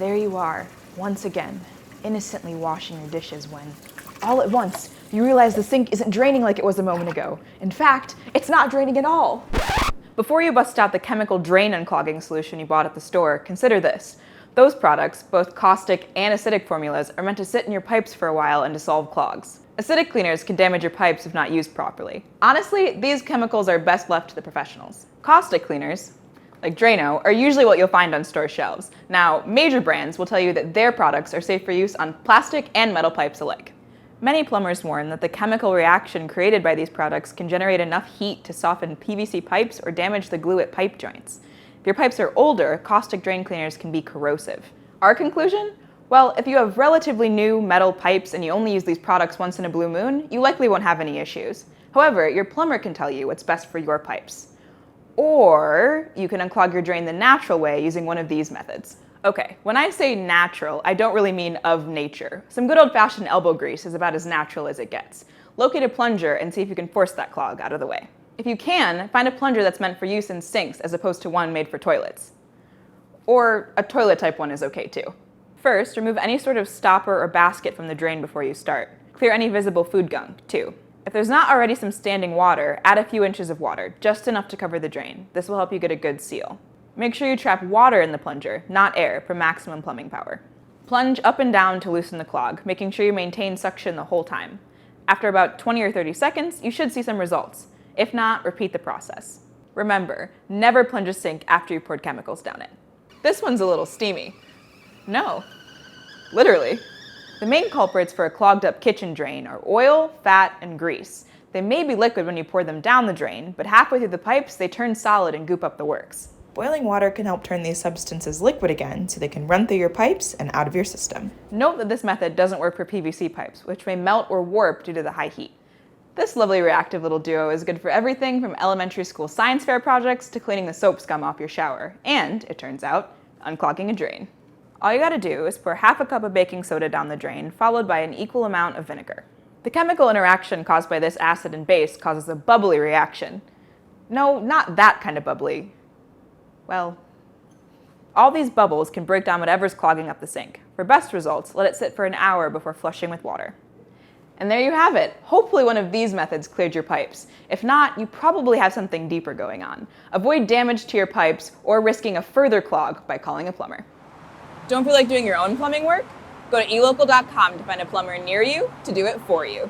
There you are, once again, innocently washing your dishes when, all at once, you realize the sink isn't draining like it was a moment ago. In fact, it's not draining at all. Before you bust out the chemical drain-unclogging solution you bought at the store, consider this. Those products, both caustic and acidic formulas, are meant to sit in your pipes for a while and dissolve clogs. Acidic cleaners can damage your pipes if not used properly. Honestly, these chemicals are best left to the professionals. Caustic cleaners, like Drano, are usually what you'll find on store shelves. Now, major brands will tell you that their products are safe for use on plastic and metal pipes alike. Many plumbers warn that the chemical reaction created by these products can generate enough heat to soften PVC pipes or damage the glue at pipe joints. If your pipes are older, caustic drain cleaners can be corrosive. Our conclusion? Well, if you have relatively new metal pipes and you only use these products once in a blue moon, you likely won't have any issues. However, your plumber can tell you what's best for your pipes. Or you can unclog your drain the natural way using one of these methods. Okay, when I say natural, I don't really mean of nature. Some good old-fashioned elbow grease is about as natural as it gets. Locate a plunger and see if you can force that clog out of the way. If you can, find a plunger that's meant for use in sinks as opposed to one made for toilets. Or a toilet type one is okay too. First, remove any sort of stopper or basket from the drain before you start. Clear any visible food gunk too. If there's not already some standing water, add a few inches of water, just enough to cover the drain. This will help you get a good seal. Make sure you trap water in the plunger, not air, for maximum plumbing power. Plunge up and down to loosen the clog, making sure you maintain suction the whole time. After about 20 or 30 seconds, you should see some results. If not, repeat the process. Remember, never plunge a sink after you poured chemicals down it. This one's a little steamy. No, literally. The main culprits for a clogged up kitchen drain are oil, fat, and grease. They may be liquid when you pour them down the drain, but halfway through the pipes, they turn solid and goop up the works. Boiling water can help turn these substances liquid again so they can run through your pipes and out of your system. Note that this method doesn't work for PVC pipes, which may melt or warp due to the high heat. This lovely reactive little duo is good for everything from elementary school science fair projects to cleaning the soap scum off your shower, and, it turns out, unclogging a drain. All you gotta do is pour half a cup of baking soda down the drain, followed by an equal amount of vinegar. The chemical interaction caused by this acid and base causes a bubbly reaction. No, not that kind of bubbly. Well, all these bubbles can break down whatever's clogging up the sink. For best results, let it sit for an hour before flushing with water. And there you have it. Hopefully one of these methods cleared your pipes. If not, you probably have something deeper going on. Avoid damage to your pipes or risking a further clog by calling a plumber. Don't feel like doing your own plumbing work? Go to eLocal.com to find a plumber near you to do it for you.